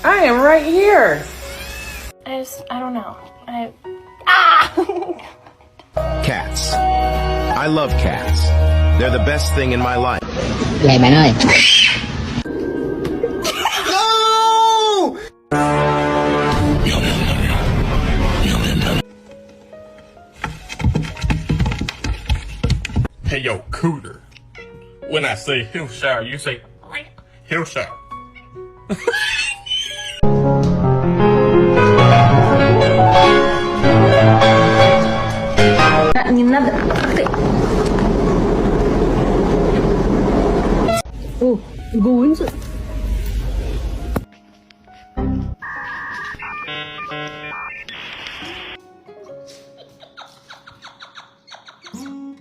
I am right here. I don't know. Cats. I love cats. They're the best thing in my life. Vậy bạn ơi. Hey, yo, Cooter. When I say he'll shower, you say he'll shower. Не надо. О, иго蚊子。